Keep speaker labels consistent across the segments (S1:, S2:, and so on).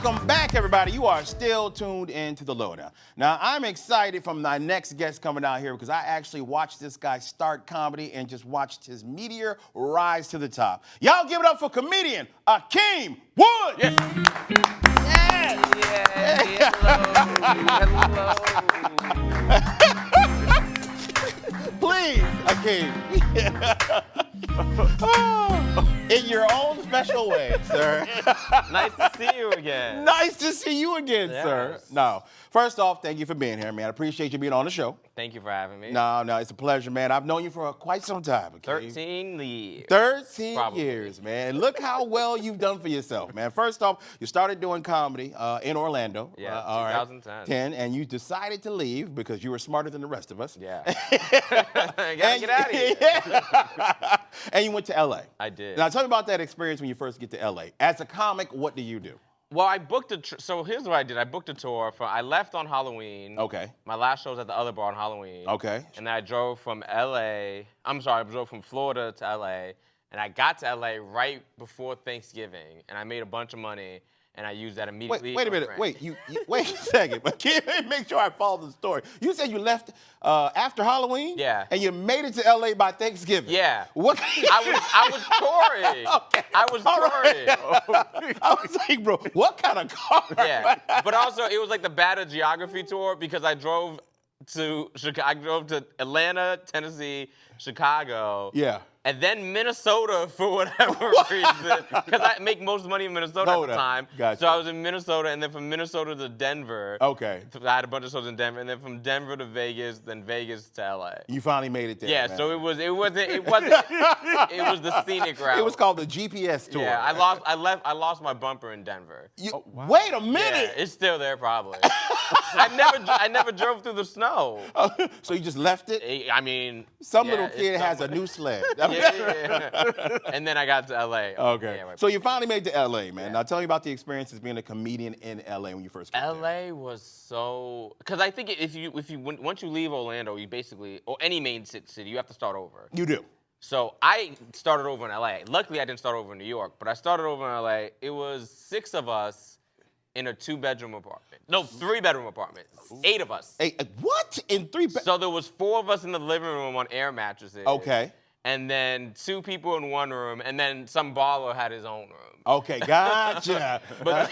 S1: Welcome back, everybody. You are still tuned into The Lowdown. Now, I'm excited from my next guest coming out here because I actually watched this guy start comedy and just watched his meteor rise to the top. Y'all give it up for comedian Akeem Woods.
S2: Yes.
S1: Yes.
S2: Hello.
S1: Please, Akeem. In your own special way, sir.
S2: Nice to see you again.
S1: Nice to see you again, sir.
S2: Yes.
S1: No, first off, thank you for being here, man. I appreciate you being on the show.
S2: Thank you for having me.
S1: No, it's a pleasure, man. I've known you for quite some time. Okay?
S2: 13 years.
S1: 13
S2: Probably.
S1: years, man. And look how well you've done for yourself, man. First off, you started doing comedy in Orlando.
S2: Yeah,
S1: all right,
S2: 2010.
S1: And you decided to leave because you were smarter than the rest of us.
S2: Yeah. Gotta get out of here.
S1: Yeah. And you went to LA.
S2: I did.
S1: Now, tell me about that experience when you first get to LA. As a comic, what do you do?
S2: Well, I booked so here's what I did. I booked a tour. I left on Halloween.
S1: Okay.
S2: My last show was at the other bar on Halloween.
S1: Okay.
S2: And then I drove from I drove from Florida to LA. And I got to LA right before Thanksgiving. And I made a bunch of money. And I used that immediately.
S1: Wait a minute.
S2: Cramped.
S1: Wait, you wait a second. But make sure I follow the story. You said you left after Halloween?
S2: Yeah.
S1: And you made it to LA by Thanksgiving?
S2: Yeah.
S1: What?
S2: I was touring.
S1: Okay.
S2: I was
S1: All
S2: touring.
S1: right. I was like, bro, what kind of car?
S2: Yeah, but also it was like the Bad Geography tour because I drove to Atlanta, Tennessee, Chicago.
S1: Yeah.
S2: And then Minnesota for whatever reason, because I make most money in Minnesota at the time.
S1: Gotcha.
S2: So I was in Minnesota, and then from Minnesota to Denver.
S1: Okay.
S2: I had a bunch of shows in Denver, and then from Denver to Vegas, then Vegas to LA.
S1: You finally made it there.
S2: Yeah,
S1: man.
S2: so it was the scenic route.
S1: It was called the GPS tour.
S2: Yeah, I lost my bumper in Denver.
S1: Wait a minute.
S2: Yeah, it's still there probably. I never drove through the snow.
S1: So you just left it?
S2: I mean,
S1: Some
S2: yeah,
S1: little kid
S2: it's
S1: has a
S2: somewhere.
S1: new sled.
S2: Yeah. And then I got to LA.
S1: Okay.
S2: Yeah, right.
S1: So you finally made it to LA, man.
S2: Yeah.
S1: Now tell me about the experience as being a comedian in LA when you first came there.
S2: LA was so, because I think once you leave Orlando, you basically, or any main city, you have to start over.
S1: You do.
S2: So I started over in LA. Luckily, I didn't start over in New York, but I started over in LA. It was 6 of us in a 2-bedroom apartment. No, 3-bedroom apartment. 8 of us.
S1: Hey, what? In 3 bedrooms?
S2: So there was 4 of us in the living room on air mattresses.
S1: Okay.
S2: And then 2 people in one room, and then some baller had his own room.
S1: Okay, gotcha.
S2: But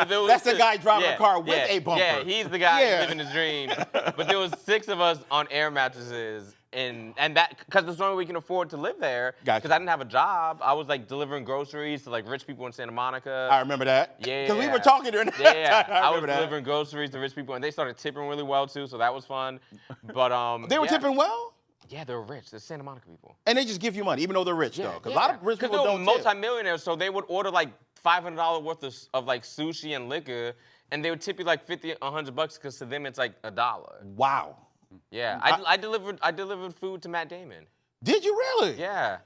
S1: That's the guy driving a car with a bumper.
S2: Yeah, he's the guy living his dream. But there was 6 of us on air mattresses, and that because that's the only way we can afford to live there.
S1: Gotcha.
S2: Because I didn't have a job. I was like delivering groceries to like rich people in Santa Monica.
S1: I remember that.
S2: Yeah.
S1: Because we were talking during that
S2: Yeah,
S1: time.
S2: I was
S1: remember that.
S2: delivering groceries to rich people, and they started tipping really well too, so that was fun. But
S1: They were tipping well?
S2: Yeah, they're rich. They're Santa Monica people.
S1: And they just give you money, even though they're rich, though. Because a lot of rich people
S2: they were
S1: don't tip.
S2: multimillionaires, so they would order like $500 worth of like sushi and liquor, and they would tip you like $50, $100 because to them it's like $1.
S1: Wow.
S2: Yeah, I delivered food to Matt Damon.
S1: Did you really?
S2: Yeah.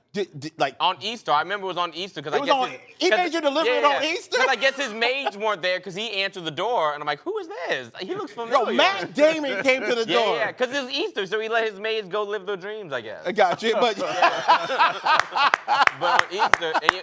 S1: Like
S2: On Easter, I remember it was on Easter because
S1: It was on- he made you deliver it on Easter?
S2: Because I guess his maids weren't there because he answered the door, and I'm like, who is this? He looks familiar.
S1: Yo, Matt Damon came to the door.
S2: Yeah, because it was Easter, so he let his maids go live their dreams, I guess.
S1: I got you, but
S2: But on Easter, and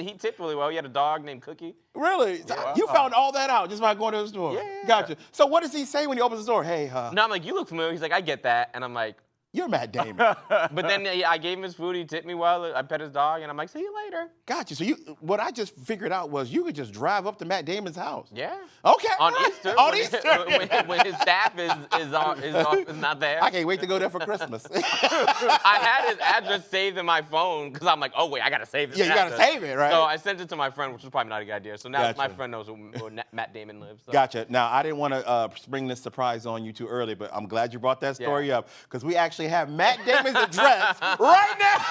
S2: he tipped really well. He had a dog named Cookie.
S1: really, you found all that out just by going to the store.
S2: Yeah.
S1: Gotcha. So what does he say when he opens the door? Hey,
S2: No, I'm like, you look familiar. He's like, I get that. And I'm like,
S1: you're Matt Damon.
S2: but then I gave him his food. He tipped me well. I pet his dog. And I'm like, see you later.
S1: Gotcha. So what I just figured out was you could just drive up to Matt Damon's house.
S2: Yeah.
S1: Okay.
S2: On
S1: all right.
S2: Easter.
S1: On Easter.
S2: When his staff is not there.
S1: I can't wait to go there for Christmas.
S2: I had his address saved in my phone because I'm like, oh, wait, I got to save this
S1: Yeah, you gotta
S2: address.
S1: save it, right?
S2: So I sent it to my friend, which was probably not a good idea. So now
S1: Gotcha.
S2: my friend knows where Matt Damon lives. So.
S1: Gotcha. Now, I didn't want to spring this surprise on you too early, but I'm glad you brought that story up because we actually have Matt Damon's address right now.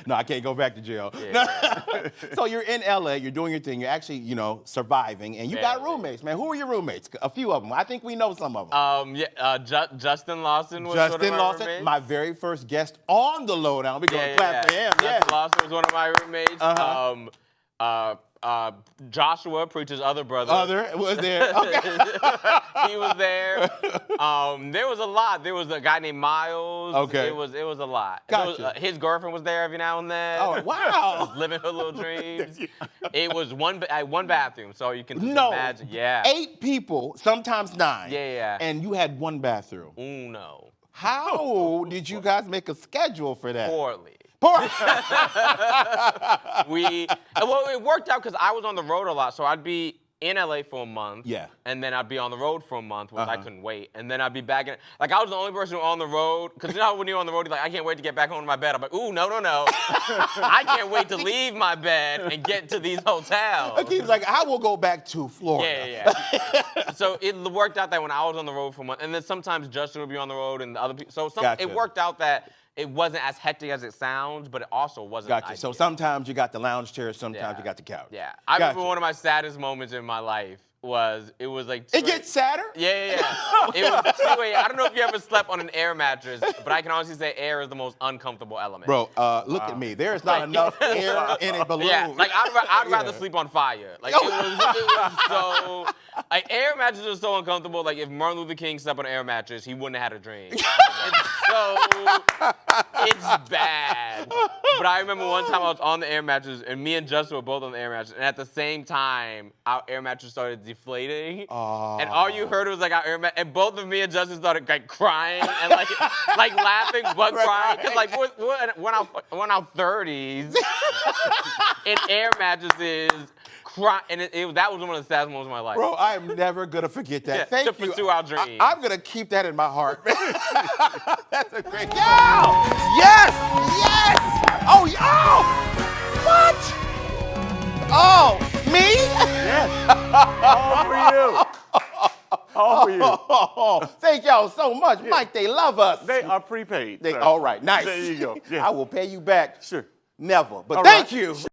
S1: No, I can't go back to jail.
S2: Yeah.
S1: So you're in LA, you're doing your thing, you're actually, surviving, and you got roommates, man. Who are your roommates? A few of them. I think we know some of them.
S2: Justin Lawson was
S1: Justin
S2: one of my
S1: Lawson,
S2: roommates.
S1: my very first guest on the Lowdown. We're going to clap for him.
S2: Justin Lawson was one of my roommates.
S1: Uh-huh.
S2: Joshua, Preacher's other brother.
S1: Was there? Okay.
S2: He was there. There was a lot. There was a guy named Miles.
S1: Okay.
S2: It was a lot.
S1: Gotcha.
S2: His girlfriend was there every now and then.
S1: Oh, wow.
S2: Living her little dreams. It was one bathroom, so you can just
S1: No.
S2: imagine. Yeah.
S1: 8 people, sometimes 9.
S2: Yeah.
S1: And you had 1 bathroom.
S2: Uno.
S1: How did you guys make a schedule for that?
S2: Poorly.
S1: Poor.
S2: Well, it worked out because I was on the road a lot, so I'd be in LA for a month.
S1: Yeah.
S2: And then I'd be on the road for a month, which I couldn't wait. And then I'd be back in. Like, I was the only person on the road, because you know how when you're on the road, you're like, I can't wait to get back home to my bed. I'm like, ooh, no. I can't wait to leave my bed and get to these hotels.
S1: Akeem's like, I will go back to Florida.
S2: Yeah. So it worked out that when I was on the road for a month, and then sometimes Justin would be on the road and the other people. So
S1: Gotcha.
S2: it worked out that it wasn't as hectic as it sounds, but it also wasn't
S1: Gotcha.
S2: ideal.
S1: So sometimes you got the lounge chair, sometimes you got the couch.
S2: Yeah. I remember
S1: Gotcha.
S2: one of my saddest moments in my life was, it was like...
S1: It gets sadder?
S2: Yeah. It was 2 a.m. I don't know if you ever slept on an air mattress, but I can honestly say air is the most uncomfortable element.
S1: Bro, look at me. There is not enough air in a balloon.
S2: Yeah, like I'd rather sleep on fire. Like it was so, like air mattresses are so uncomfortable. Like if Martin Luther King slept on an air mattress, he wouldn't have had a dream. It's bad. But I remember one time I was on the air mattress, and me and Justin were both on the air mattress, and at the same time, our air mattress started deflating, and all you heard was like our air mattress, and both of me and Justin started like crying and like laughing but crying, because like we're in our 30s, in air mattresses. And that was one of the saddest moments of my life.
S1: Bro, I am never going to forget that.
S2: Yeah,
S1: Thank
S2: to
S1: you.
S2: pursue our dreams.
S1: I'm going to keep that in my heart. That's a great... Yeah! Yes! Oh, what? Oh, me?
S3: Yes. All for you.
S1: Oh, thank y'all so much. Mike, they love us.
S3: They are prepaid. sir.
S1: All right, nice.
S3: There you go. Yeah.
S1: I will pay you back.
S3: Sure.
S1: Never. But
S3: All
S1: thank
S3: right.
S1: you.